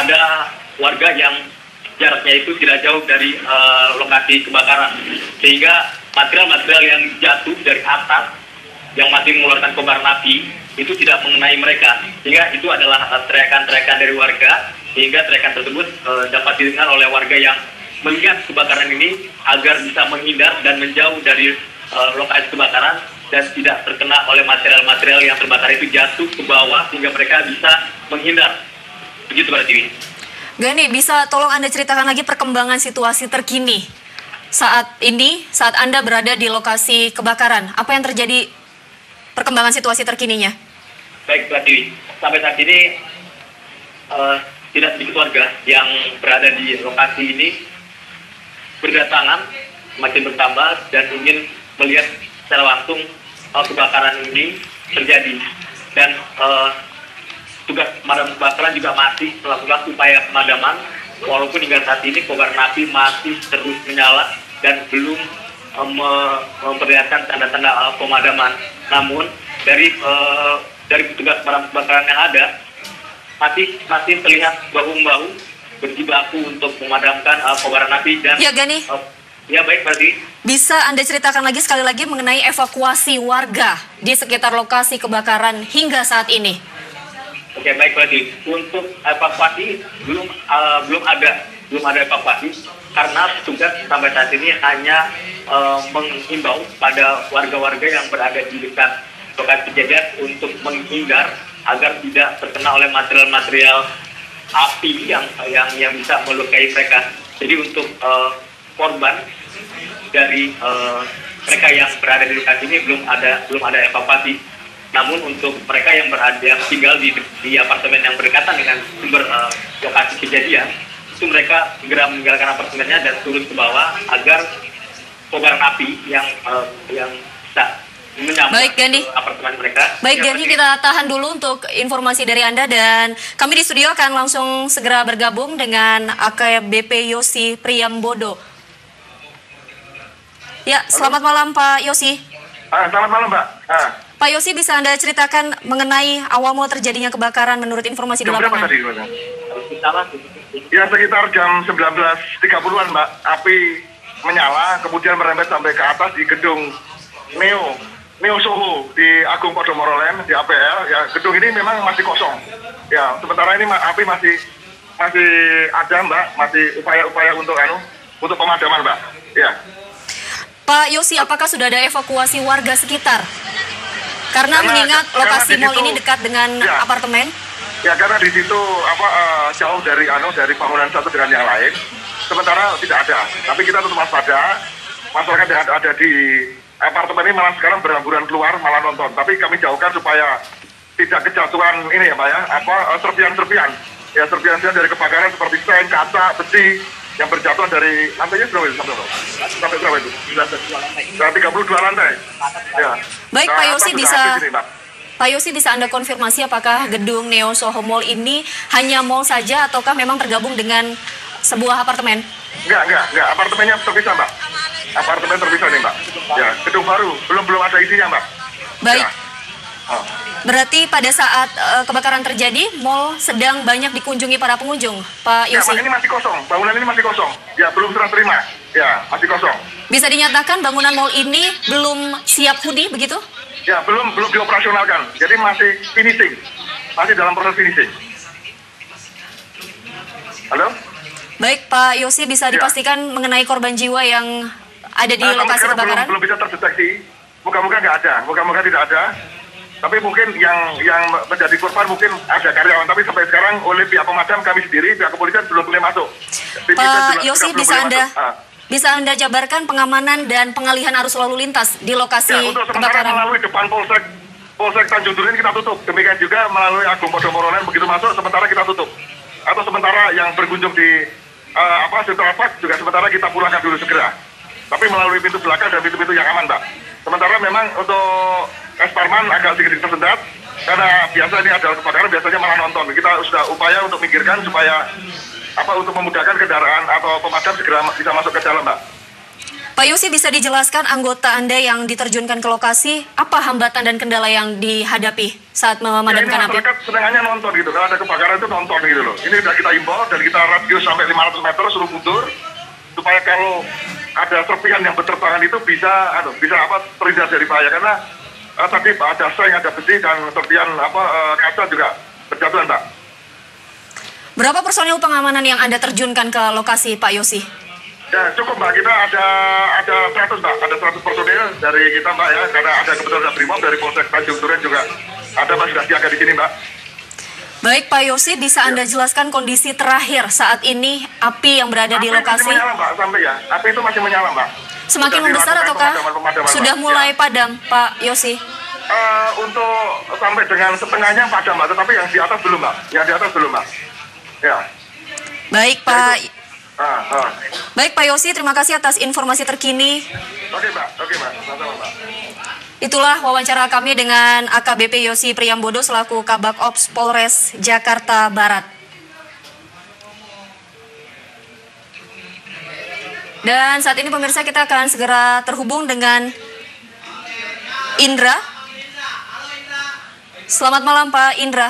ada warga yang jaraknya itu tidak jauh dari lokasi kebakaran, sehingga material-material yang jatuh dari atas yang masih mengeluarkan kobaran api itu tidak mengenai mereka, sehingga itu adalah teriakan-teriakan dari warga, sehingga teriakan tersebut dapat didengar oleh warga yang melihat kebakaran ini agar bisa menghindar dan menjauh dari lokasi kebakaran dan tidak terkena oleh material-material yang terbakar itu jatuh ke bawah sehingga mereka bisa menghindar. Begitu Mbak Tiwi. Gani, bisa tolong Anda ceritakan lagi perkembangan situasi terkini saat ini, saat Anda berada di lokasi kebakaran. Apa yang terjadi, perkembangan situasi terkininya? Baik Mbak Tiwi, sampai saat ini tidak sedikit warga yang berada di lokasi ini berdatangan, makin bertambah dan ingin melihat secara langsung kebakaran ini terjadi. Dan tugas pemadam kebakaran juga masih melakukan upaya pemadaman, walaupun hingga saat ini kobaran api masih terus menyala dan belum memperlihatkan tanda-tanda pemadaman. Namun dari petugas pemadam kebakaran yang ada masih terlihat bahu-bahu berjibaku untuk memadamkan kobaran api. Dan ya Gani, ya baik berarti. Bisa Anda ceritakan lagi sekali lagi mengenai evakuasi warga di sekitar lokasi kebakaran hingga saat ini? Oke, baik berarti. Untuk evakuasi belum ada evakuasi karena petugas sampai saat ini hanya menghimbau pada warga-warga yang berada di dekat lokasi kejadian untuk menghindar agar tidak terkena oleh material-material api yang bisa melukai mereka. Jadi untuk korban dari mereka yang berada di lokasi ini belum ada evakuasi. Namun untuk mereka yang tinggal di apartemen yang berdekatan dengan sumber lokasi kejadian, itu mereka segera meninggalkan apartemennya dan turun ke bawah agar kobaran api yang bisa menyambar apartemen mereka. Baik Gani, kita tahan dulu untuk informasi dari Anda, dan kami di studio akan langsung segera bergabung dengan AKBP Yosi Priyambodo. Ya, selamat malam Pak Yosi. Selamat malam Mbak. Pak Yosi, bisa Anda ceritakan mengenai awal mula terjadinya kebakaran menurut informasi di lapangan? Ya, sekitar jam 19.30-an Mbak, api menyala kemudian merembet sampai ke atas di gedung Neo Soho di Agung Podomoro Land di APL. Ya, gedung ini memang masih kosong. Ya, sementara ini api masih ada Mbak, masih upaya-upaya untuk pemadaman Mbak. Ya. Pak Yosi, apakah sudah ada evakuasi warga sekitar? Karena mengingat lokasi mal ini dekat dengan apartemen. Ya, karena di situ jauh dari bangunan satu dengan yang lain. Sementara tidak ada. Tapi kita tetap waspada. Masyarakat yang ada di apartemen ini malah sekarang berhamburan keluar, malah nonton. Tapi kami jauhkan supaya tidak kejatuhan ini ya Pak ya, serpian-serpian. Ya, serpian-serpian dari kebakaran seperti seng, kaca, besi yang berjatuhan dari lantainya sampai berapa itu? 32 lantai. Ya. Baik Pak Yosi, bisa Anda konfirmasi apakah gedung Neo Soho Mall ini hanya mall saja ataukah memang tergabung dengan sebuah apartemen? Enggak, apartemennya terpisah Mbak. Apartemen terpisah nih Mbak. Ya, gedung baru, belum ada isinya Mbak. Baik. Ya. Berarti pada saat kebakaran terjadi, mall sedang banyak dikunjungi para pengunjung, Pak Yosi? Ya, ini masih kosong, bangunan ini masih kosong. Ya, belum serah terima. Ya, masih kosong. Bisa dinyatakan bangunan mall ini belum siap huni, begitu? Ya, belum dioperasionalkan. Jadi masih finishing. Masih dalam proses finishing. Halo? Baik, Pak Yosi, bisa dipastikan mengenai korban jiwa yang ada di lokasi kebakaran? Belum bisa terdeteksi. Moga-moga nggak ada. Moga-moga tidak ada. Tapi mungkin yang menjadi korban mungkin ada karyawan. Tapi sampai sekarang oleh pihak pemadam, kami sendiri, pihak kepolisian belum boleh masuk. Pak Yosi, bisa Anda jabarkan pengamanan dan pengalihan arus lalu lintas di lokasi untuk sementara kebakaran? Melalui depan Polsek Tanjung Duren kita tutup. Demikian juga melalui Agung Podomoro Land begitu masuk, sementara kita tutup. Atau sementara yang berkunjung di Central Park juga sementara kita pulangkan dulu segera. Tapi melalui pintu belakang dan pintu-pintu yang aman, Mbak. Sementara memang untuk Esparman agak sedikit tersendat karena biasa ini adalah kebakaran, biasanya malah nonton. Kita sudah upaya untuk minggirkan supaya untuk memudahkan kendaraan atau pemadam segera bisa masuk ke dalam, Mbak. Pak Yosi, bisa dijelaskan anggota Anda yang diterjunkan ke lokasi, apa hambatan dan kendala yang dihadapi saat memadamkan api? Masyarakat senangannya nonton gitu, kalau ada kebakaran itu nonton gitu loh. Ini sudah kita imbau dan kita radius sampai 500 meter suruh mundur, supaya kalau ada serpihan yang berterbangan itu bisa terhindar dari bahaya. Karena tadi ada seng, ada besi, dan serpihan kaca juga berjatuhan, Mbak. Berapa personil pengamanan yang Anda terjunkan ke lokasi, Pak Yosi? Ya cukup, Mbak, kita ada 100, Mbak, ada 100 personil dari kita, Mbak, ya, karena ada kebetulan dari Brimob, dari Polsek Tanjung Duren juga ada, Mbak, sudah siaga di sini, Mbak. Baik, Pak Yosi, bisa Anda jelaskan kondisi terakhir saat ini api yang berada di lokasi? Api masih menyala, Mbak, sampai ya, api itu masih menyala, Mbak. Semakin membesar ataukah sudah mulai padam, Pak Yosi? Untuk sampai dengan setengahnya padam, Mbak, tetapi yang di atas belum, Mbak, ya. Baik, Pak. Baik, Pak Yosi, terima kasih atas informasi terkini. Oke, Mbak. Sama-sama, Mbak. Itulah wawancara kami dengan AKBP Yosi Priyambodo selaku Kabak Ops Polres Jakarta Barat. Dan saat ini pemirsa, kita akan segera terhubung dengan Indra. Selamat malam, Pak Indra.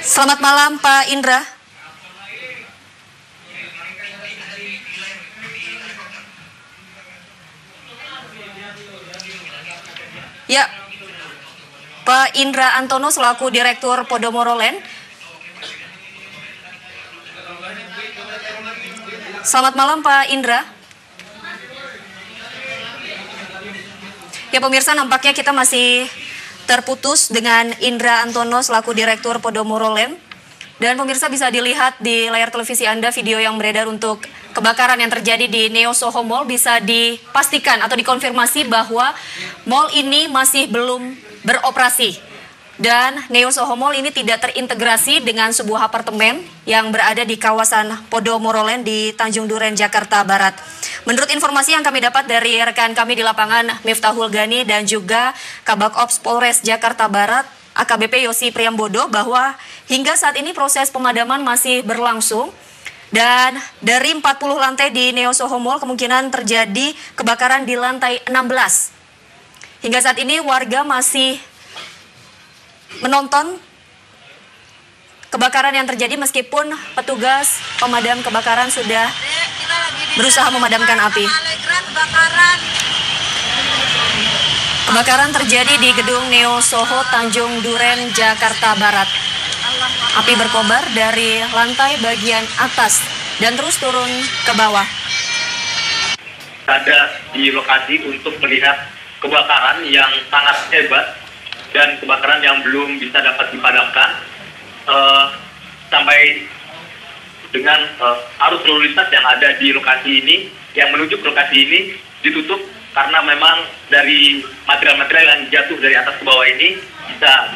Selamat malam, Pak Indra. Ya, Pak Indra Antono selaku Direktur Podomoro Land. Selamat malam, Pak Indra. Ya, pemirsa, nampaknya kita masih terputus dengan Indra Antono selaku Direktur Podomoro Land. Dan pemirsa, bisa dilihat di layar televisi Anda video yang beredar untuk kebakaran yang terjadi di Neo Soho Mall. Bisa dipastikan atau dikonfirmasi bahwa mall ini masih belum beroperasi. Dan Neo Soho Mall ini tidak terintegrasi dengan sebuah apartemen yang berada di kawasan Podomoro Land di Tanjung Duren, Jakarta Barat. Menurut informasi yang kami dapat dari rekan kami di lapangan Miftahul Gani dan juga Kabak Ops Polres Jakarta Barat, AKBP Yosi Priyambodo, bahwa hingga saat ini proses pemadaman masih berlangsung. Dan dari 40 lantai di Neo Soho Mall kemungkinan terjadi kebakaran di lantai 16. Hingga saat ini warga masih menonton kebakaran yang terjadi meskipun petugas pemadam kebakaran sudah berusaha memadamkan api. Kebakaran terjadi di gedung Neo Soho Tanjung Duren, Jakarta Barat. Api berkobar dari lantai bagian atas dan terus turun ke bawah. Ada di lokasi untuk melihat kebakaran yang sangat hebat dan kebakaran yang belum bisa dapat dipadamkan sampai dengan arus lalu lintas yang ada di lokasi ini, yang menuju ke lokasi ini ditutup karena memang dari material-material yang jatuh dari atas ke bawah ini bisa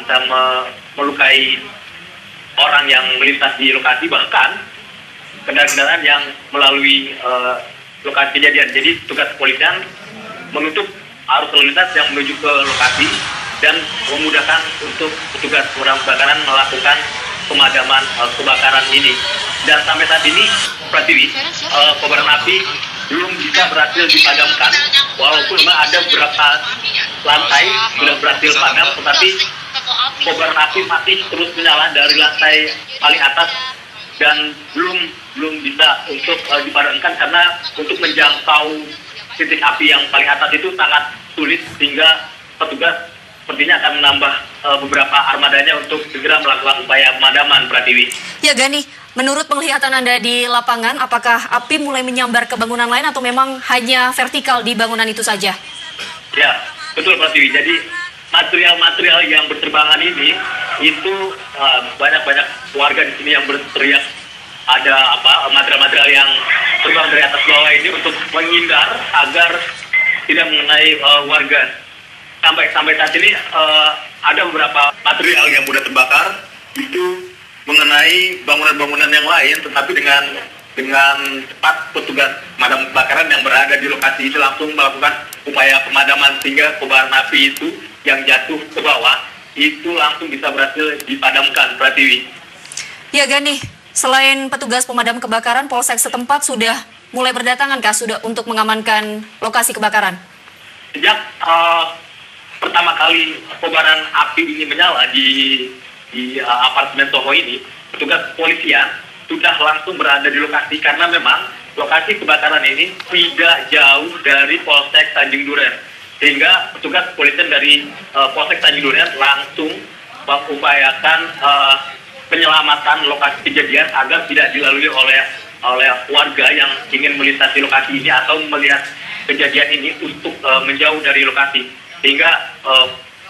melukai orang yang melintas di lokasi, bahkan kendaraan yang melalui lokasi kejadian. Jadi tugas kepolisian menutup arus lalu lintas yang menuju ke lokasi dan memudahkan untuk petugas pemadam kebakaran melakukan pemadaman kebakaran ini. Dan sampai saat ini, Pratiwi, kobaran api belum bisa berhasil dipadamkan, walaupun memang ada beberapa lantai sudah berhasil padam, tetapi kobaran api masih terus menyala dari lantai paling atas dan belum bisa untuk dipadamkan karena untuk menjangkau titik api yang paling atas itu sangat sulit, sehingga petugas sepertinya akan menambah beberapa armadanya untuk segera melakukan upaya pemadaman, Pratiwi. Ya, Gani, menurut penglihatan Anda di lapangan, apakah api mulai menyambar ke bangunan lain atau memang hanya vertikal di bangunan itu saja? Ya, betul, Pratiwi. Jadi material-material yang berterbangan ini itu banyak warga di sini yang berteriak ada material-material yang terbang dari atas bawah ini untuk menghindar agar tidak mengenai warga. Sampai saat ini ada beberapa material yang mudah terbakar itu mengenai bangunan-bangunan yang lain, tetapi dengan cepat petugas pemadam kebakaran yang berada di lokasi itu langsung melakukan upaya pemadaman sehingga kobaran api itu yang jatuh ke bawah itu langsung bisa berhasil dipadamkan, Pratiwi. Ya, Gani, Selain petugas pemadam kebakaran, Polsek setempat sudah mulai berdatangan kah sudah untuk mengamankan lokasi kebakaran? Sejak pertama kali kobaran api ini menyala di apartemen Soho ini, petugas kepolisian sudah langsung berada di lokasi karena memang lokasi kebakaran ini tidak jauh dari Polsek Tanjung Duren, sehingga petugas kepolisian dari Polsek Tanjung Duren langsung mengupayakan penyelamatan lokasi kejadian agar tidak dilalui oleh warga yang ingin melintasi lokasi ini atau melihat kejadian ini untuk menjauh dari lokasi, sehingga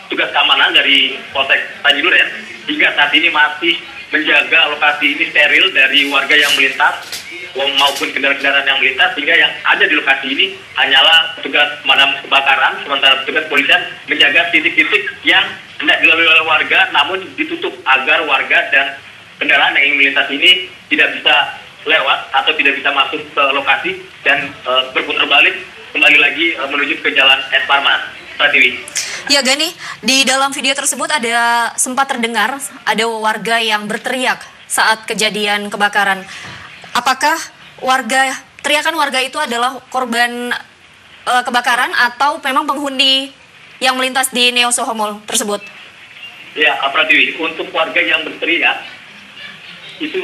tugas keamanan dari Polsek Tanjung Duren hingga saat ini masih menjaga lokasi ini steril dari warga yang melintas maupun kendaraan-kendaraan yang melintas, sehingga yang ada di lokasi ini hanyalah petugas pemadam kebakaran, sementara petugas polisian menjaga titik-titik yang tidak dilalui oleh warga namun ditutup agar warga dan kendaraan yang ingin melintas ini tidak bisa lewat atau tidak bisa masuk ke lokasi dan berputar balik kembali lagi menuju ke Jalan Es Parman. Pratiwi. Ya Gani, di dalam video tersebut ada sempat terdengar ada warga yang berteriak saat kejadian kebakaran. Apakah teriakan warga itu adalah korban kebakaran atau memang penghuni yang melintas di Neo Soho Mall tersebut? Ya, Pratiwi, untuk warga yang berteriak itu